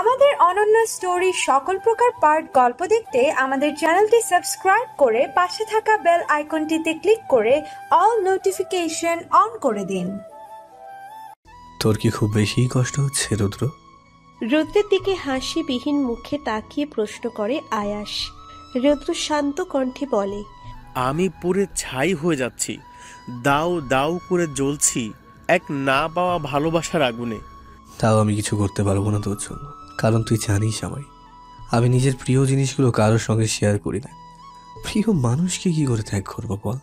আমাদের অনন্য স্টোরি সকল প্রকার পার্ট গল্প দেখতে আমাদের চ্যানেলটি সাবস্ক্রাইব করে পাশে থাকা বেল আইকনটিতে ক্লিক করে অল নোটিফিকেশন অন করে দিন। তোর কি খুব বেশি কষ্ট হচ্ছে রুদ্র? রুদ্রের দিকে হাসিবিহীন মুখে তাকিয়ে প্রশ্ন করে আয়াস। রুদ্র শান্ত কণ্ঠে বলে, আমি পুরে ছাই হয়ে যাচ্ছি, দাউ দাউ করে জ্বলছি এক না পাওয়া ভালোবাসার আগুনে। তাও আমি কিছু করতে পারবো না তোর জন্য, কারণ তুই জানিস আমি নিজের প্রিয় জিনিসগুলো কারোর সঙ্গে শেয়ার করি না। প্রিয় মানুষকে কি করে ত্যাগ করবো বল?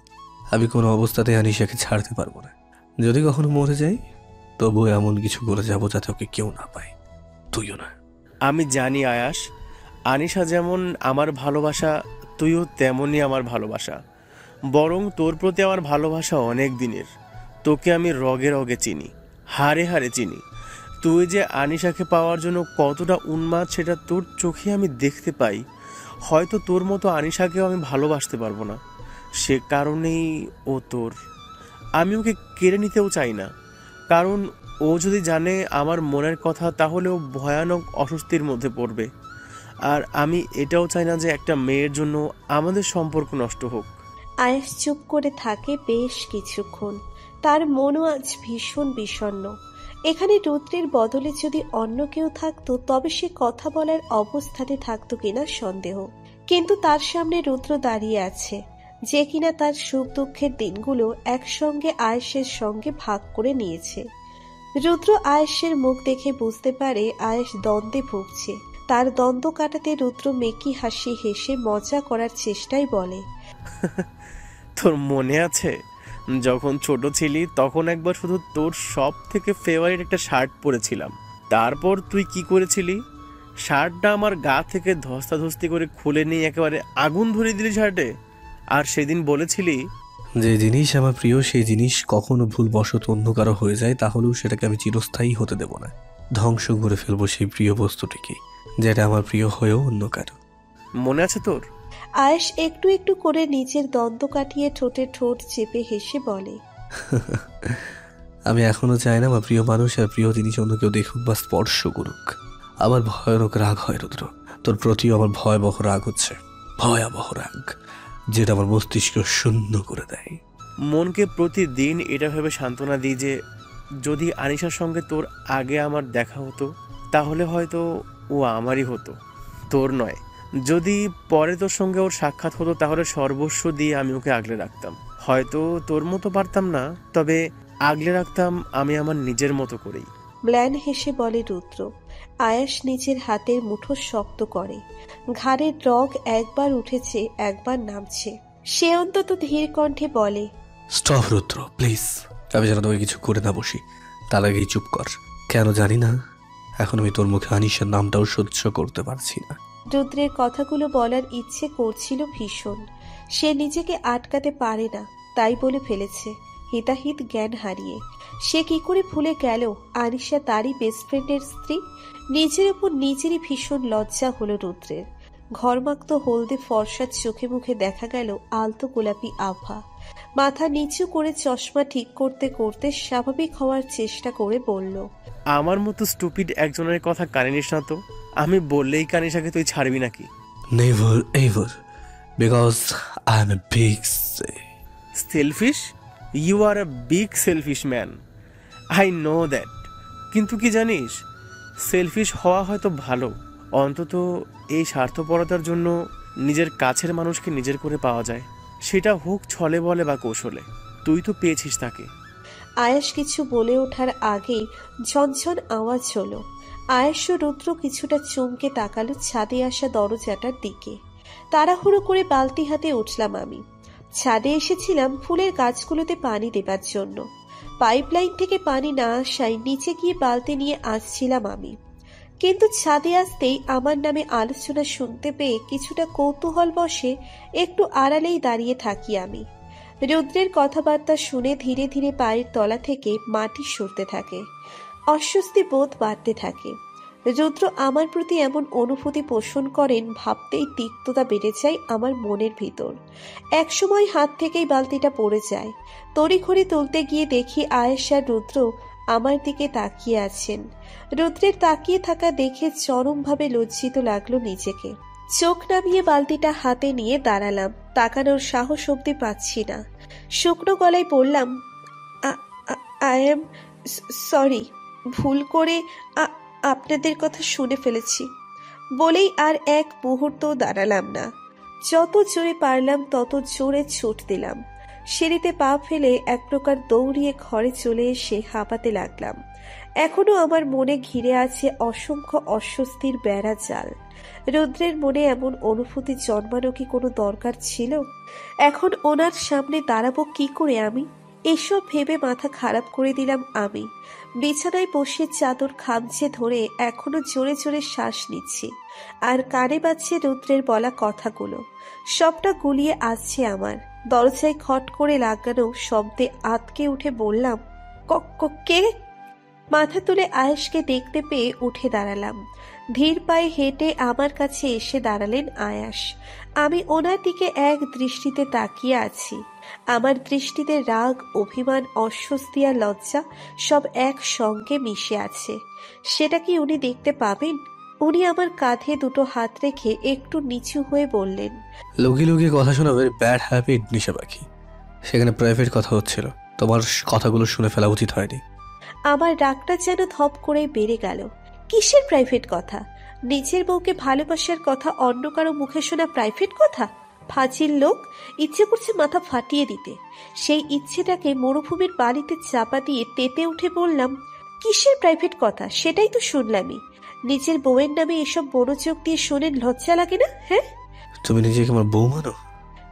আমি কোনো অবস্থাতে আনিশাকে ছাড়তে পারবো না। যদি কখনো মরে যাই তবুও এমন কিছু করে যাবো যাতে ওকে কেউ না পায়, তুইও না। আমি জানি আয়াস, আনিশা যেমন আমার ভালোবাসা, তুইও তেমনই আমার ভালোবাসা। বরং তোর প্রতি আমার ভালোবাসা অনেক দিনের। তোকে আমি রগে রগে চিনি, হাড়ে হাড়ে চিনি। তুই যে আনিশাকে পাওয়ার জন্য কতটা উন্মাদ সেটা তোর চোখে আমি দেখতে পাই। হয়তো তোর মতো আনিশাকেও আমি ভালোবাসতে পারবো না, সে কারণেই ও তোর। আমি ওকে কেড়ে নিতেও চাই না, কারণ ও যদি জানে আমার মনের কথা তাহলে ও ভয়ানক অস্বস্তির মধ্যে পড়বে। আর আমি এটাও চাই না যে একটা মেয়ের জন্য আমাদের সম্পর্ক নষ্ট হোক। আয়াস চুপ করে থাকে বেশ কিছুক্ষণ। তার মনও আজ ভীষণ বিষণ্ণ। এখানে রুদ্রের বদলে যদি অন্য কেউ থাকতো তবে সে কথা বলার অবস্থাতে থাকতো কিনা সন্দেহ। কিন্তু তার সামনে রুদ্র দাঁড়িয়ে আছে, যে কিনা তার সুখ দুঃখের দিনগুলো একসঙ্গে আয়েশের সঙ্গে ভাগ করে নিয়েছে। রুদ্র আয়েশের মুখ দেখে বুঝতে পারে আয়েশ দ্বন্দ্বে ভুগছে। তার দ্বন্দ্ব কাটাতে রুদ্র মেকি হাসি হেসে মজা করার চেষ্টায় বলে, তোর মনে আছে যখন ছোট ছিলি তখন একবার শুধু তোর সব থেকে ফেভারিট একটা শার্ট পরেছিলাম, তারপর তুই কি করেছিলি? শার্টটা আমার গা থেকে ধস্তাধস্তি করে খুলে নিয়ে একেবারে আগুন ধরিয়ে দিলি শার্টে। আর সেদিন বলেছিলি, যে জিনিস আমার প্রিয় সেই জিনিস কখনো ভুলবশত অন্য কারো হয়ে যায় তাহলেও সেটাকে আমি চিরস্থায়ী হতে দেব না। ধ্বংস করে ফেলবো সেই প্রিয় বস্তুটিকে, যেটা আমার প্রিয় হয়েও অন্য কারো। মনে আছে তোর? আয়েশ একটু একটু করে নিজের দ্বন্দ্ব কাটিয়ে ঠোঁটে ঠোঁট চেপে হেসে বলে, আমি এখনো চাই না আমার প্রিয় মানুষ আর প্রিয় জিনিস অন্য কেউ দেখুক বা স্পর্শ করুক। আমার ভয়ানক রাগ হয় রুদ্র, তোর প্রতিও আমার ভয়াবহ রাগ হচ্ছে, ভয়াবহ রাগ, যেটা আমার মস্তিষ্ক শূন্য করে দেয়। মনকে প্রতিদিন এটা ভেবে সান্ত্বনা দিই যে যদি আনিশার সঙ্গে তোর আগে আমার দেখা হতো তাহলে হয়তো ও আমারই হতো, তোর নয়। যদি পরে তোর সঙ্গে ওর সাক্ষাৎ হতো তাহলে সর্বস্ব দিয়ে আমি ওকে আগলে রাখতাম। হয়তো তোর মতো পারতাম না, তবে আগলে রাখতাম আমি আমার নিজের মতো করেই। ম্লান হেসে বলে রুদ্র। আয়াস নিজের হাতের মুঠো শক্ত করে। ঘাড়ের রগ একবার উঠেছে একবার নামছে। সে অন্তত ধীর কণ্ঠে বলে, স্টপ রুদ্র প্লিজ, আমি যেন তোকে কিছু করে না বসি তার আগেই চুপ কর। কেন জানি না, এখন আমি তোর মুখে আনিশার নামটাও সহ্য করতে পারছি না। রুদ্রের কথাগুলো বলার ইচ্ছে করছিল ভীষণ। সে নিজেকে আটকাতে পারে না, তাই বলে ফেলেছে হিতাহিত জ্ঞান হারিয়ে। সে কি করে ভুলে গেল আনিশা তারই বেস্ট ফ্রেন্ডের স্ত্রী? নিজের উপর নিজেরই ভীষণ লজ্জা হলো রুদ্রের। ঘরমাক্ত হলদে ফর্সার চোখে মুখে দেখা গেল আলতো গোলাপি আভা। মাথা নিচু করে চশমা ঠিক করতে করতে স্বাভাবিক হওয়ার চেষ্টা করে বলল, আমার মতো স্টুপিড একজনের কথা কানে নিস না তো। আমি বললেই কানিশাকে তুই ছাড়বি নাকি? Never ever, because I am a big selfish? You are a big selfish man, I know that. কিন্তু কি জানিস, সেলফিশ হওয়া হয়তো ভালো, অন্তত এই স্বার্থপরতার জন্য নিজের কাছের মানুষকে নিজের করে পাওয়া যায়, সেটা হোক ছলে বলে বা কৌশলে। তুই তো পেয়েছিস তাকে। আয়াস কিছু বলে ওঠার আগেই ঝনঝন আওয়াজ হলো। আয়াস ও রুদ্র কিছুটা চমকে তাকালো ছাদে আসা দরজাটার দিকে। তাড়াহুড়ো করে বালতি হাতে উঠলাম আমি। ছাদে এসেছিলাম ফুলের গাছগুলোতে পানি দেবার জন্য। পাইপলাইন থেকে পানি না আসায় নিচে গিয়ে বালতি নিয়ে আসছিলাম আমি। কিন্তু ছাদে আসতেই আমার নামে আলোচনা শুনতে পেয়ে কিছুটা কৌতূহল বশে একটু আড়ালেই দাঁড়িয়ে থাকি আমি। রুদ্রের কথাবার্তা শুনে ধীরে ধীরে পায়ের তলা থেকে মাটি সরতে থাকে। অস্বস্তি বোধ বাড়তে থাকে। রুদ্র আমার প্রতি এমন অনুভূতি পোষণ করেন ভাবতেই তিক্ততা বেড়ে যায় আমার মনের ভিতর। একসময় হাত থেকেই বালতিটা পড়ে যায়। তড়িঘড়ি তুলতে গিয়ে দেখি আয়েশ আর রুদ্র আমার দিকে তাকিয়ে আছেন। রুদ্রের তাকিয়ে থাকা দেখে চরমভাবে লজ্জিত লাগলো নিজেকে। চোখ নামিয়ে বালতিটা হাতে নিয়ে দাঁড়ালাম। তাকানোর সাহস অব্দি পাচ্ছি না। শুকনো গলায় বললাম, আই এম সরি, ভুল করে আপনাদের কথা শুনে ফেলেছি। বলেই আর এক মুহূর্ত দাঁড়ালাম না। যত জোরে পারলাম তত জোরে ছুট দিলাম। সিঁড়িতে পা ফেলে এক প্রকার দৌড়িয়ে ঘরে চলে এসে হাঁপাতে লাগলাম। এখনো আমার মনে ঘিরে আছে অসংখ্য অস্বস্তির বেড়া জাল। রুদ্রের মনে এমন অনুভূতি জন্মানো কি কোনো দরকার ছিল? এখন ওনার সামনে দাঁড়াবো কি করে আমি? এসব ভেবে মাথা খারাপ করে দিলাম আমি। বিছানায় বসে চাদর খামচে ধরে এখনো জোরে জোরে শ্বাস নিচ্ছি। আর কানে বাজছে রুদ্রের বলা কথাগুলো। সবটা গুলিয়ে আসছে আমার। দরজায় খট করে লাগানো শব্দে আতকে উঠে বললাম, কে? মাথা তুলে আয়েশকে দেখতে পেয়ে উঠে দাঁড়ালাম। ধীর পায়ে হেঁটে আমার কাছে এসে দাঁড়ালেন আয়াস। আমি ওনার দিকে এক দৃষ্টিতে তাকিয়ে আছি। আমার দৃষ্টিতে রাগ, অভিমান, অস্বস্তি আর লজ্জা সব একসঙ্গে মিশে আছে। সেটা কি উনি দেখতে পাবেন? উনি আমার কাঁধে দুটো হাত রেখে একটু নিচু হয়ে বললেন, লুকিয়ে লুকিয়ে কথা শোনা ভেরি ব্যাড হ্যাবিট নিশা পাখি। সেখানে প্রাইভেট কথা হচ্ছিল, তোমার কথাগুলো শুনে ফেলা উচিত হয়নি। আমার রাগটা যেন ধপ করে বেড়ে গেল। কিসের প্রাইভেট কথা? নিজের বউকে ভালোবাসার কথা অন্য কারো মুখে শোনা প্রাইভেট কথা? ফাজিল লোক। ইচ্ছে করছে মাথা ফাটিয়ে দিতে। সেই ইচ্ছেটাকে মরুভূমির বালিতে চাপা দিয়ে তেতে উঠে বললাম, কিসের প্রাইভেট কথা? সেটাই তো শুনলামই। নিজের বউয়ের নামে এসব মনোযোগ দিয়ে শোনেন, লজ্জা লাগে না? হ্যাঁ, তুমি নিজেকে আমার বউ মানো?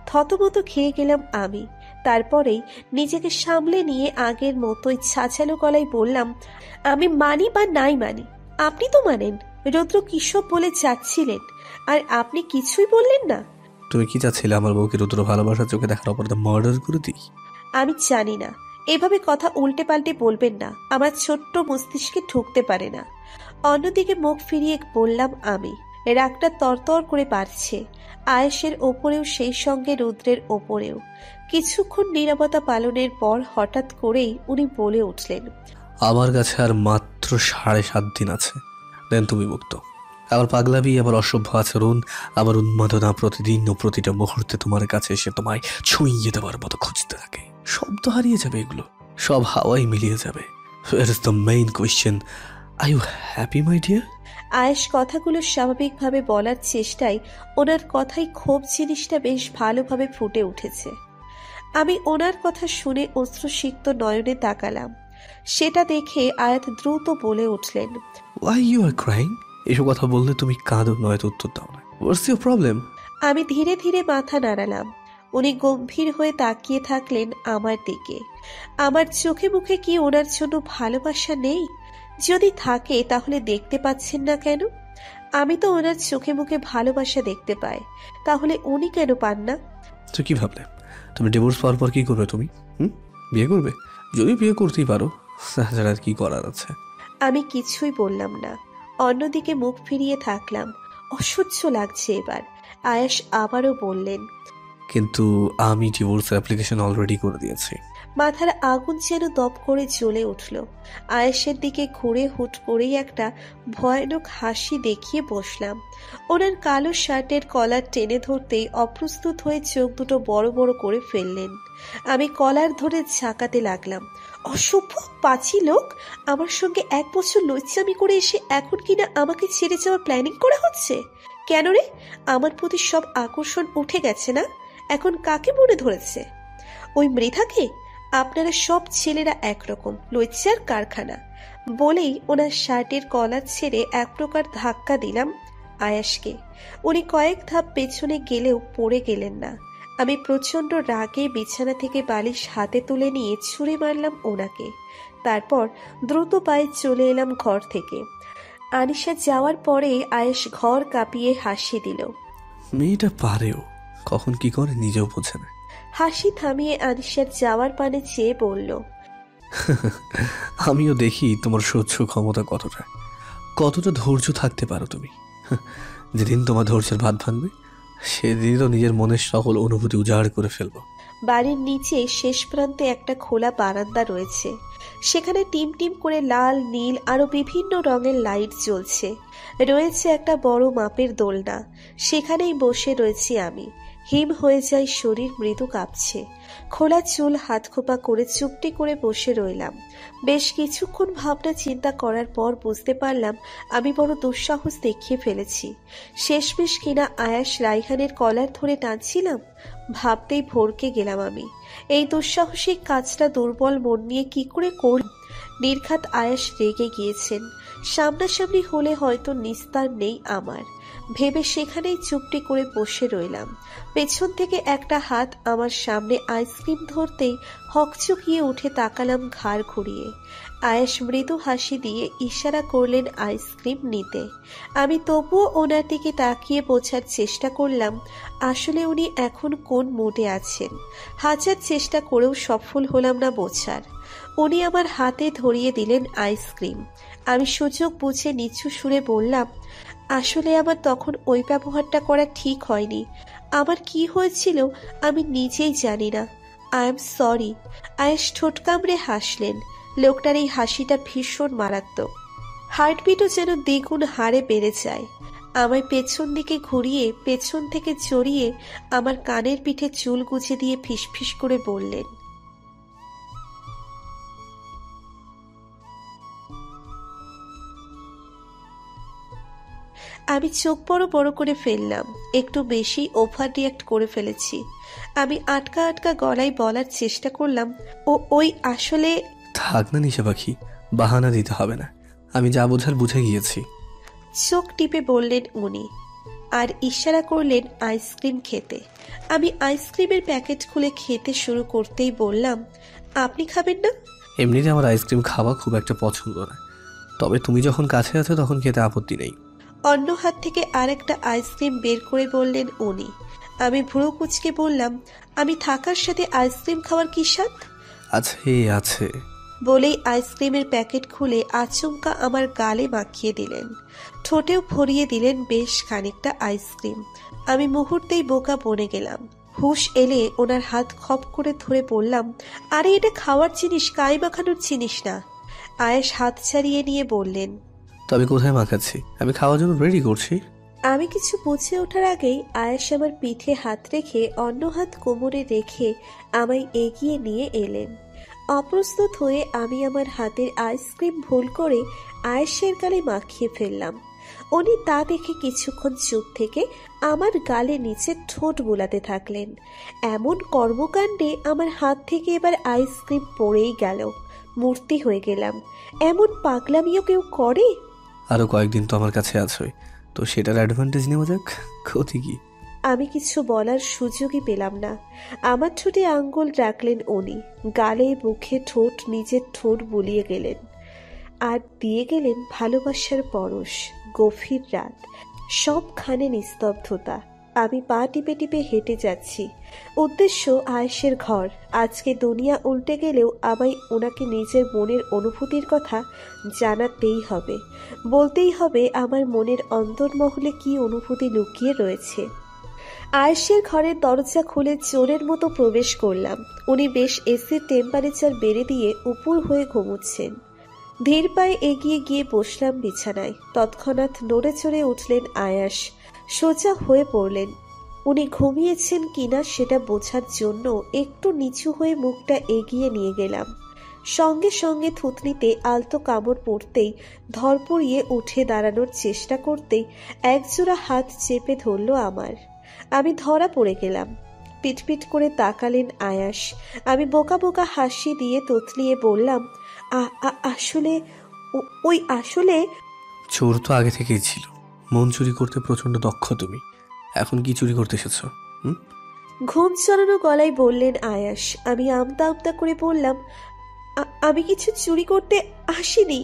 থতমত খেয়ে গেলাম আমি। তারপরেই নিজেকে সামলে নিয়ে আগের মতোই ছাছালো গলায় বললাম, আমি মানি বা নাই মানি, আপনি তো মানেন। রুদ্র কিসব বলে যাচ্ছিলেন, আর আপনি কিছুই বললেন না। তুমি কি চাচ্ছিলে আমার বউকে রুদ্র ভালোবাসার চোখে দেখার অপরাধে মার্ডার করে দিই? আমি জানি না। এভাবে কথা উল্টে পাল্টে বলবেন না, আমার ছোট্ট মস্তিষ্কে ঢুকতে পারে না। অন্যদিকে মুখ ফিরিয়ে বললাম আমি। রাগটা তরতর করে বাড়ছে, আয়েশের ওপরেও সেই সঙ্গে রুদ্রের ওপরেও। কিছুক্ষণ নীরবতা পালনের পর হঠাৎ করেই উনি বলে উঠলেন, আমার কাছে আর মাত্র 7.5 দিন আছে, দেন তুমি মুক্ত। আমার পাগলামি, আমার অসভ্য আচরণ, আমার উন্মাদনা প্রতিদিন ও প্রতিটা মুহূর্তে তোমার কাছে এসে তোমায় ছুঁইয়ে দেওয়ার মতো খুঁজতে থাকে। শব্দ হারিয়ে যাবে, এগুলো সব হাওয়াই মিলিয়ে যাবে। Where is the main question? Are you happy, my dear? আয়েশ কথাগুলো স্বাভাবিকভাবে বলার চেষ্টায় ওনার কথাই ক্ষোভ জিনিসটা বেশ ভালোভাবে ফুটে উঠেছে। আমি ওনার কথা শুনে অশ্রুসিক্ত নয়নে তাকালাম। সেটা দেখে আয়াত দ্রুত বলে উঠলেন, Why you are crying? এসব কথা বললে তুমি কাঁদো, নয়তো উত্তর দাও না। What's your problem? আমি ধীরে ধীরে মাথা নাড়ালাম। উনি গম্ভীর হয়ে তাকিয়ে থাকলেন আমার দিকে। আমার চোখে মুখে কি ওনার জন্য ভালোবাসা নেই? যদি থাকে তাহলে দেখতে পাচ্ছেন না কেন? আমি তো ওনার চোখে মুখে ভালোবাসা দেখতে পাই, তাহলে উনি কেন পান না? তো কি ভাবলে তুমি ডিভোর্স পাওয়ার পর কি করবে? তুমি বিয়ে করবে? যদি বিয়ে করতেই পারো, তাছাড়া কি করার আছে? আমি কিছুই বললাম না। অন্যদিকে মুখ ফিরিয়ে থাকলাম। অসহ্য লাগছে এবার। আয়াস আবারও বললেন, কিন্তু আমি ডিভোর্স অ্যাপ্লিকেশন অলরেডি করে দিয়েছি। মাথার আগুন যেন দপ করে জ্বলে উঠল। আয়েশের দিকে ঘুরে হুট করেই একটা ভয়ানক হাসি দেখিয়ে বসলাম। ওনার কালো শার্টের কলার টেনে ধরতেই অপ্রস্তুত হয়ে চোখ দুটো বড় বড় করে ফেললেন। আমি কলার ধরে ঝাঁকাতে লাগলাম। অসভ্য পাঁচি লোক! আমার সঙ্গে 1 বছর লজ্জামি করে এসে এখন কিনা আমাকে ছেড়ে যাওয়ার প্ল্যানিং করা হচ্ছে? কেন রে? আমার প্রতি সব আকর্ষণ উঠে গেছে না? এখন কাকে মনে ধরেছে? ওই মৃধাকে? আপনারা সব ছেলেরা একরকম, লজ্জার কারখানা। বলেই ওনার শার্টের কলার ছেড়ে এক প্রকার ধাক্কা দিলাম আয়াসকে। উনি কয়েক ধাপ পেছনে গেলেও পড়ে গেলেন না। আমি প্রচন্ড রাগে বিছানা থেকে বালিশ হাতে তুলে নিয়ে ছুঁড়ে মারলাম ওনাকে। তারপর দ্রুত পায়ে চলে এলাম ঘর থেকে। আনিশা যাওয়ার পরে আয়েশ ঘর কাঁপিয়ে হাসি দিল। মেয়েটা পারেও, কখন কি করে নিজেও বোঝে না। হাসি থামিয়ে আনিশার যাওয়ার পানে চেয়ে বলল, আমিও দেখি তোমার সহ্য ক্ষমতা কতটা, কতটা ধৈর্য থাকতে পারো তুমি। যেদিন তোমার ধৈর্যের ভাত ভাঙবে, সেদিনই তো নিজের মনের সকল অনুভূতি উজাড় করে ফেলবো। বাড়ির নিচে শেষ প্রান্তে একটা খোলা বারান্দা রয়েছে। সেখানে টিম টিম করে লাল, নীল আরো বিভিন্ন রঙের লাইট জ্বলছে। রয়েছে একটা বড় মাপের দোলনা। সেখানেই বসে রয়েছি আমি। হিম হয়ে যায় শরীর, মৃদু কাঁপছে। খোলা চুল হাত খোপা করে চুপটি করে বসে রইলাম। বেশ কিছুক্ষণ ভাবনা চিন্তা করার পর বুঝতে পারলাম আমি বড় দুঃসাহস দেখিয়ে ফেলেছি। শেষমেশ কিনা আয়াস রাইহানের কলার ধরে টানছিলাম। ভাবতেই ভরকে গেলাম আমি। এই দুঃসাহসিক কাজটা দুর্বল মন নিয়ে কি করে করলাম। নির্ঘাত আয়াস রেগে গিয়েছেন। সামনাসামনি হলে হয়তো নিস্তার নেই আমার ভেবে সেখানেই চুপটি করে বসে রইলাম। পেছন থেকে একটা হাত আমার সামনে আইসক্রিম ধরতেই হকচকিয়ে উঠে তাকালাম ঘাড় ঘুরিয়ে। আয়াস মৃদু হাসি দিয়ে ইশারা করলেন আইসক্রিম নিতে। আমি তবুও ওনার দিকে তাকিয়ে বোঝার চেষ্টা করলাম আসলে উনি এখন কোন মুডে আছেন। হাজার চেষ্টা করেও সফল হলাম না বোঝার। উনি আমার হাতে ধরিয়ে দিলেন আইসক্রিম। আমি সুযোগ বুঝে নিচু সুরে বললাম, আসলে আমার তখন ওই ব্যবহারটা করা ঠিক হয়নি। আমার কি হয়েছিল আমি নিজেই জানি না। I am sorry. আয়েশ ঠোঁট কামড়ে হাসলেন। লোকটার এই হাসিটা ভীষণ মারাত্মক। হার্টবিটও যেন দ্বিগুণ হারে বেড়ে যায়। আমায় পেছন দিকে ঘুরিয়ে পেছন থেকে জড়িয়ে আমার কানের পিঠে চুল গুজে দিয়ে ফিসফিস করে বললেন, আমি চোখ বড় বড় করে ফেললাম। একটু বেশি ওভার রিয়াক্ট করে ফেলেছি। আমি আটকা আটকা গলায় বলার চেষ্টা করলাম, ওই আসলে। থাক না নিশা পাখি, বাহানা দিতে হবে না, আমি যা বোঝার বুঝে গিয়েছি। চোখ টিপে বললেন উনি, আর ইশারা করলেন আইসক্রিম খেতে। আমি আইসক্রিমের প্যাকেট খুলে খেতে শুরু করতেই বললাম, আপনি খাবেন না? এমনিতে আমার আইসক্রিম খাওয়া খুব একটা পছন্দ না, তবে তুমি যখন কাছে আছো তখন খেতে আপত্তি নেই। অন্য হাত থেকে আরেকটা আইসক্রিম বের করে বললেন উনি। আমি ভ্রু কুঁচকে বললাম, আমি থাকার সাথে আইসক্রিম খাওয়ার কি স্বাদ? আছে আছে বলেই আইসক্রিমের প্যাকেট খুলে আচমকা আমার গালে মাখিয়ে দিলেন। ঠোঁটেও ভরিয়ে দিলেন বেশ খানিকটা আইসক্রিম। আমি মুহূর্তেই বোকা বনে গেলাম। হুশ এলে ওনার হাত খপ করে ধরে বললাম, আরে এটা খাওয়ার জিনিস, গায়ে মাখানোর জিনিস না। আয়েশ হাত ছাড়িয়ে নিয়ে বললেন, তবে কোথায় মাখাচ্ছি, আমি খাওয়ার জন্য রেডি করছি। আমি কিছু বুঝে ওঠার আগেই আয়েশ আমার পিঠে হাত রেখে অন্য হাত কোমরে রেখে আমায় এগিয়ে নিয়ে এলেন। অপ্রস্তুত হয়ে আমি আমার হাতের আইসক্রিম ভুল করে আয়েশের গালে মাখিয়ে ফেললাম। উনি তা দেখে কিছুক্ষণ চুপ থেকে আমার গালে নিচে ঠোঁট বুলাতে থাকলেন। এমন কর্মকাণ্ডে আমার হাত থেকে এবার আইসক্রিম পড়েই গেল। মূর্তি হয়ে গেলাম। এমন পাগলামিও কেউ করে? আরো কয়েকদিন তো আমার কাছে আছোই, তো সেটার অ্যাডভান্টেজ নেওয়া যাক, ক্ষতি কি? আমি কিছু বলার সুযোগই পেলাম না। আমার ঠোঁটে আঙ্গুল রাখলেন উনি। গালে মুখে ঠোঁট নিজের ঠোঁট বুলিয়ে গেলেন আর দিয়ে গেলেন ভালোবাসার পরশ। গভীর রাত, সবখানে নিস্তব্ধতা। আমি পা টিপে টিপে হেঁটে যাচ্ছি। উদ্দেশ্য আয়েশের ঘর। আজকে দুনিয়া উল্টে গেলেও আমায় ওনাকে নিজের মনের অনুভূতির কথা জানাতেই হবে। বলতেই হবে আমার মনের অন্তর্মহলে কি অনুভূতি লুকিয়ে রয়েছে। আয়েশের ঘরের দরজা খুলে চোরের মতো প্রবেশ করলাম। উনি বেশ এসির টেম্পারেচার বেড়ে দিয়ে উপুর হয়ে ঘুমুচ্ছেন। ধীর পায়ে এগিয়ে গিয়ে বসলাম বিছানায়। তৎক্ষণাৎ নড়ে চড়ে উঠলেন আয়াস। সোজা হয়ে পড়লেন। উনি ঘুমিয়েছেন কিনা সেটা বোঝার জন্য একটু নিচু হয়ে মুখটা এগিয়ে নিয়ে গেলাম। সঙ্গে সঙ্গে থুতনিতে আলতো কামড় পড়তেই ধরপড়িয়ে উঠে দাঁড়ানোর চেষ্টা করতেই একজোড়া হাত চেপে ধরল আমার। আমি ধরা পড়ে গেলাম। পিটপিট করে তাকালেন আয়াস। আমি বোকা বোকা হাসি দিয়ে তোতলিয়ে বললাম, আসলে ওই আসলে। চোর তো আগে থেকেই ছিল, মন চুরি করতে প্রচন্ড দক্ষ তুমি, এখন কি চুরি করতে এসেছ? ঘুম চড়ানো গলায় বললেন আয়াস। আমি আমতা আমতা করে বললাম, আমি কিছু চুরি করতে আসিনি।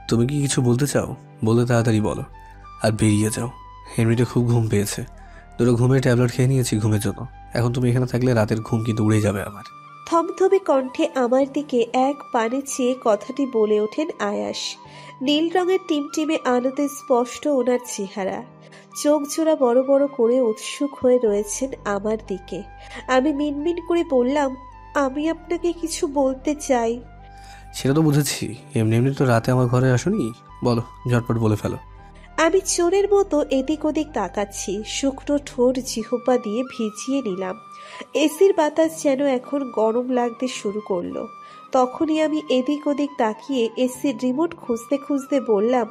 তুমি কি কিছু বলতে চাও? বলে তাড়াতাড়ি বলো, আর বেরিয়ে যাও। এমনিতে খুব ঘুম পেয়েছে, দুটো ঘুমের ট্যাবলেট খেয়ে নিয়েছি ঘুমের জন্য। এখন তুমি এখানে থাকলে রাতের ঘুম কিন্তু উড়ে যাবে আমার। থমথমে কণ্ঠে আমার দিকে এক পানে চেয়ে কথাটি বলে ওঠেন আয়াস। নীল রঙের টিমটিমে আলোতে স্পষ্ট ওনার চেহারা। চোখ জোড়া বড় বড় করে উৎসুক হয়ে রয়েছেন আমার দিকে। আমি মিনমিন করে বললাম, আমি আপনাকে কিছু বলতে চাই। সেটা তো বুঝেছি, এমনি এমনি তো রাতে আমার ঘরে আসোনি। বলো, ঝটপট বলে ফেলো। আমি চোরের মতো এদিক ওদিক তাকাচ্ছি, শুকনো ঠোঁট জিহ্বা দিয়ে ভিজিয়ে নিলাম। এসির বাতাস যেন এখন গরম লাগতে শুরু করলো। তখনই আমি এদিক ওদিক তাকিয়ে এসির রিমোট খুঁজতে খুঁজতে বললাম,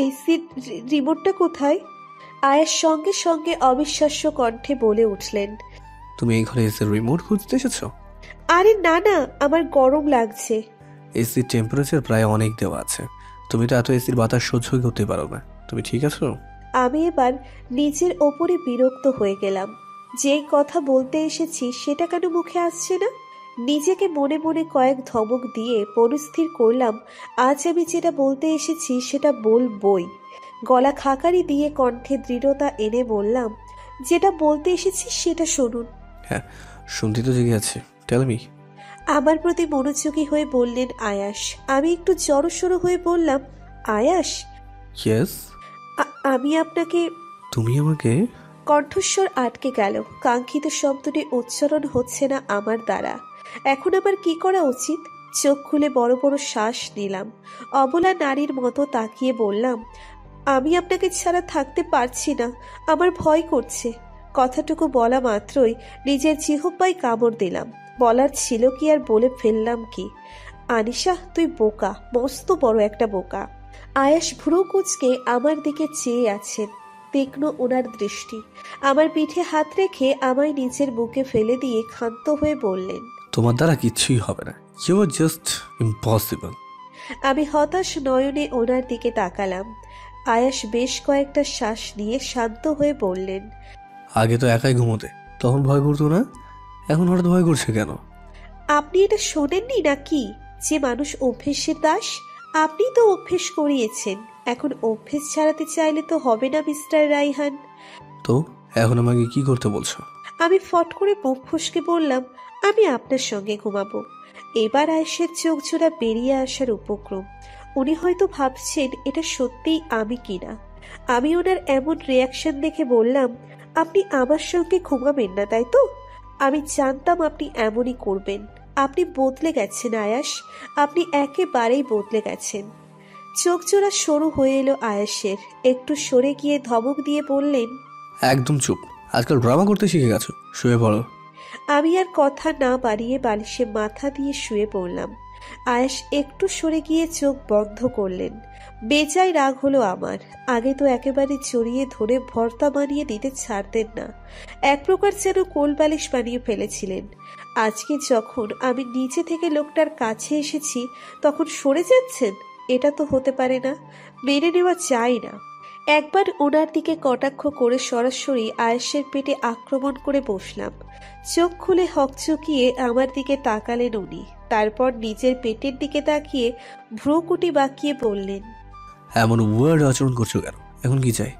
এসির রিমোটটা কোথায়? আয়ার সঙ্গে সঙ্গে অবিশ্বাস্য কণ্ঠে বলে উঠলেন, তুমি এই ঘরে এসির রিমোট খুঁজতে এসেছো? আরে না না, আমার গরম লাগছে। এসির টেম্পারেচার প্রায় অনেক দেওয়া আছে, তুমি তো এত এসির বাতাস সহ্যই করতে পারো না। তুমি ঠিক আছো? আমি এবার নিজের ওপরে বিরক্ত হয়ে গেলাম। যেই কথা বলতে এসেছি সেটা কেন মুখে আসছে না? নিজেকে মনে মনে কয়েক ধমক দিয়ে পরিস্থির করলাম আজ আমি যেটা বলতে এসেছি সেটা বলবই। গলা খাকারি দিয়ে কণ্ঠে দৃঢ়তা এনে বললাম, যেটা বলতে এসেছি সেটা শুনুন। হ্যাঁ, শুনতে তো জেগে আছে, টেল মি। আমার প্রতি মনোযোগী হয়ে বললেন আয়াস। আমি একটু জড়সড় হয়ে বললাম, আয়াস, ইয়েস। আমি আপনাকে। তুমি আমাকে? কণ্ঠস্বর আটকে গেল, কাঙ্ক্ষিত শব্দটি উচ্চারণ হচ্ছে না আমার দ্বারা। এখন আবার কি করা উচিত? চোখ খুলে বড় বড় শ্বাস নিলাম। অবলা নারীর মতো তাকিয়ে বললাম, আমি আপনাকে ছাড়া থাকতে পারছি না, আমার ভয় করছে। কথাটুকু বলা মাত্রই নিজের জিহ্বায় কামড় দিলাম। বলার ছিল কি আর বলে ফেললাম কি। আনিশা, তুই বোকা, মস্ত বড় একটা বোকা। আয়াস ভ্রু কুঁচকে আমার দিকে চেয়ে আছেন, তীক্ষ্ণ ওনার দৃষ্টি। আমার পিঠে হাত রেখে আমায় নিচের বুকে ফেলে দিয়ে ক্ষান্ত হয়ে বললেন, তোমার দ্বারা কিচ্ছুই হবে না, ইউ আর জাস্ট ইম্পসিবল। আমি হতাশ নয়নে ওনার দিকে তাকালাম। আয়াস বেশ কয়েকটা শ্বাস নিয়ে শান্ত হয়ে বললেন, আগে তো একাই ঘুমোতে, তখন ভয় করতো না, এখন হঠাৎ ভয় করছে কেন? আপনি এটা শোনেননি নাকি যে মানুষ অভ্যেসের দাস? আপনি তো অভ্যেস করিয়েছেন, এখন অভ্যেস ছাড়াতে চাইলে তো হবে না মিস্টার রাইহান। তো এখন আমাকে কি করতে বলছো? আমি ফট করে মুখ ফসকে বললাম, আমি আপনার সঙ্গে ঘুমাবো। এবার আয়েশের চোখ জোড়া বেরিয়ে আসার উপক্রম। উনি হয়তো ভাবছেন এটা সত্যিই আমি কিনা। আমি ওনার এমন রিয়াকশন দেখে বললাম, আপনি আমার সঙ্গে ঘুমাবেন না তাই তো? আমি জানতাম আপনি এমনই করবেন। আপনি বদলে গেছেন আয়াস, আপনি একেবারেই বদলে গেছেন। চোখ জোড়া সরু হয়ে এলো আয়াসের। একটু সরে গিয়ে ধমক দিয়ে বললেন, একদম চুপ, আজকাল ড্রামা করতে শিখে গেছো, শুয়ে পড়ো। আমি আর কথা না বাড়িয়ে বালিশে মাথা দিয়ে শুয়ে পড়লাম। আয়েশ একটু সরে গিয়ে চোখ বন্ধ করলেন। বেজায় রাগ হলো আমার। আগে তো একেবারে জড়িয়ে ধরে ভর্তা বানিয়ে দিতে ছাড়তেন না, এক প্রকার যেন কোল বালিশ বানিয়ে ফেলেছিলেন। আজকে যখন আমি নিচে থেকে লোকটার কাছে এসেছি তখন সরে যাচ্ছেন? এটা তো হতে পারে না, মেনে নেওয়া যায় না। একবার ওনার দিকে কটাক্ষ করে সরাসরি আয়েশের পেটে আক্রমণ করে বসলাম। চোখ খুলে হকচকিয়ে আমার দিকে তাকালেন উনি। তারপর নিজের পেটের দিকে তাকিয়ে ভ্রুকুটি বাঁকিয়ে বললেন, এমন ওয়ার্ড আচরণ করছো কেন? এখন কি চাই?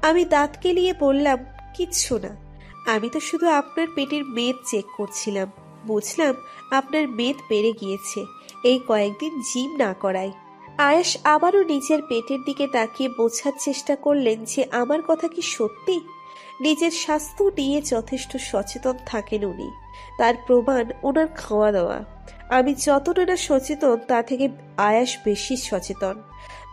আমি দাঁত কেলিয়ে বললাম, কিচ্ছু না, আমি তো শুধু আপনার পেটের মেদ চেক করছিলাম। বুঝলাম আপনার মেদ বেড়ে গিয়েছে, এই কয়েকদিন জিম না করায়। আয়েশ আবারও নিজের পেটের দিকে তাকিয়ে বোঝার চেষ্টা করলেন যে আমার কথা কি সত্যি। নিজের স্বাস্থ্য নিয়ে যথেষ্ট সচেতন থাকেন উনি, তার প্রমাণ ওনার খাওয়া দাওয়া। আমি যতটা না সচেতন তা থেকে আয়াস বেশি সচেতন।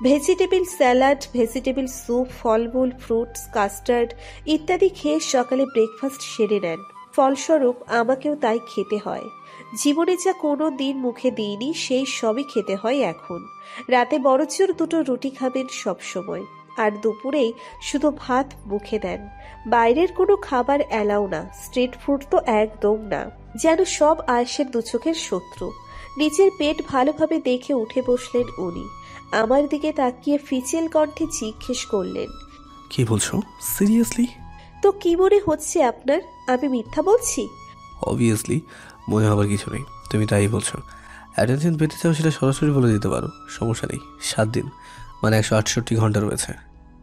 ভেজিটেবল স্যালাড, ভেজিটেবল স্যুপ, ফলমূল, ফ্রুটস, কাস্টার্ড ইত্যাদি খেয়ে সকালে ব্রেকফাস্ট সেরে নেন। ফলস্বরূপ আমাকেও তাই খেতে হয়। জীবনে যা কোনো দিন মুখে দিইনি সেই সবই খেতে হয় এখন। রাতে বড়জোর দুটো রুটি খাবেন সবসময়, আর দুপুরে শুধু ভাত মুখে দেন। বাইরের কোনো খাবার এলাও না, স্ট্রিট ফুড তো একদম না। যেন সব আয়েশের দুচোখের শত্রু। নিজের পেট ভালোভাবে দেখে উঠে বসলেন উনি। আমার দিকে তাকিয়ে ফিচেল কণ্ঠে জিজ্ঞেস করলেন, কি বলছো? সিরিয়াসলি? তো কি মনে হচ্ছে আপনার, আমি মিথ্যা বলছি? অবভিয়াসলি, মনে হবার কিছু নেই, তুমি তাই বলছো। অ্যাটেনশন পেতে চাও সেটা সরাসরি বলে দিতে পারো, সমস্যা নেই। 7 দিন মানে 168 ঘন্টা রয়েছে,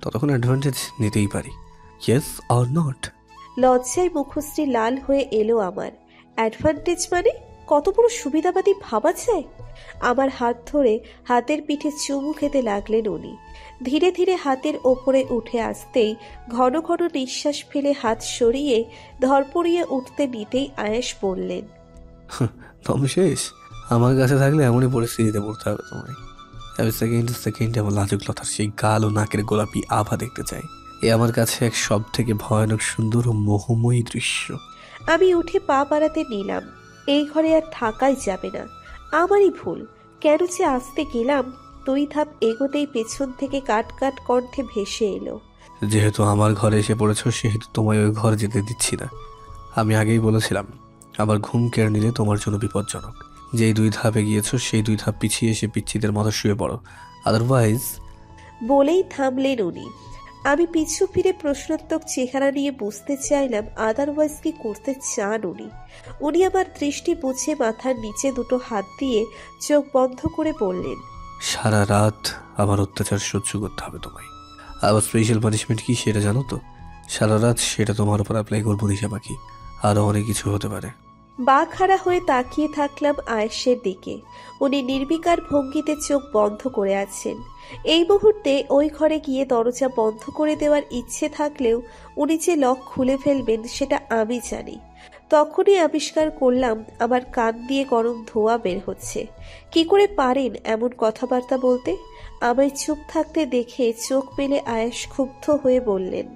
ততক্ষণ অ্যাডভান্টেজ নিতেই পারি। Yes or not? লজ্জায় মুখশ্রী লাল হয়ে এলো আমার। অ্যাডভান্টেজ মানে? কত বড় সুবিধাবাদী ভাবা যায়? আমার হাত ধরে হাতের পিঠে চুমু খেতে লাগলেন উনি। ধীরে ধীরে হাতের ওপরে উঠে আসতেই ঘন ঘন নিঃশ্বাস ফেলে হাত সরিয়ে ধরপড়িয়ে উঠতে নিতেই আয়েশ বললেন, দম শেষ? আমার কাছে থাকলে এমনই পরিস্থিতিতে পড়তে হবে তোমায়। আমি সেকেন্ডে আমার লাজুকলতার সেই গাল ও নাকের গোলাপি আভা দেখতে চাই। এ আমার কাছে এক সব থেকে ভয়ানক সুন্দর ও মোহময়ী দৃশ্য। আমি উঠে পা বাড়াতে নিলাম। এই ঘরে আর থাকাই যাবে না, আমারই ভুল। কেন যে আসতে গেলাম। 2 ধাপ এগোতেই পেছন থেকে কাট কাট কণ্ঠে ভেসে এলো, যেহেতু আমার ঘরে এসে পড়েছো সেহেতু তোমায় ওই ঘরে যেতে দিচ্ছি না। আমি আগেই বলেছিলাম আমার ঘুম কেড়ে নিলে তোমার জন্য বিপজ্জনক। যেই 2 ধাপে গিয়েছো সেই 2 ধাপ পিছিয়ে এসে পিচ্ছিদের মতো শুয়ে পড়ো, আদারওয়াইজ। বলেই থামলেন উনি। আমি পিছু ফিরে প্রশ্নোত্তক চেহারা নিয়ে বুঝতে চাইলাম আদারওয়াইজ কি করতে চান উনি। উনি আমার দৃষ্টি বুঝে মাথার নিচে 2 হাত দিয়ে চোখ বন্ধ করে বললেন, সারা রাত আমার অত্যাচার সহ্য করতে হবে তোমায়। আবার স্পেশাল পানিশমেন্ট কি সেটা জানো তো? সারা রাত সেটা তোমার উপর অ্যাপ্লাই করবো দিশা পাখি। আরও অনেক কিছু হতে পারে। বাঁখাড়া হয়ে তাকিয়ে থাকলাম আয়েশের দিকে। উনি নির্বিকার ভঙ্গিতে চোখ বন্ধ করে আছেন। এই মুহূর্তে ওই ঘরে গিয়ে দরজা বন্ধ করে দেওয়ার ইচ্ছে থাকলেও উনি যে লক খুলে ফেলবেন সেটা আমি জানি। তখনই আবিষ্কার করলাম আমার কান দিয়ে গরম ধোঁয়া বের হচ্ছে। কি করে পারেন এমন কথাবার্তা বলতে? আমায় চুপ থাকতে দেখে চোখ মেলে আয়েশ ক্ষুব্ধ হয়ে বললেন,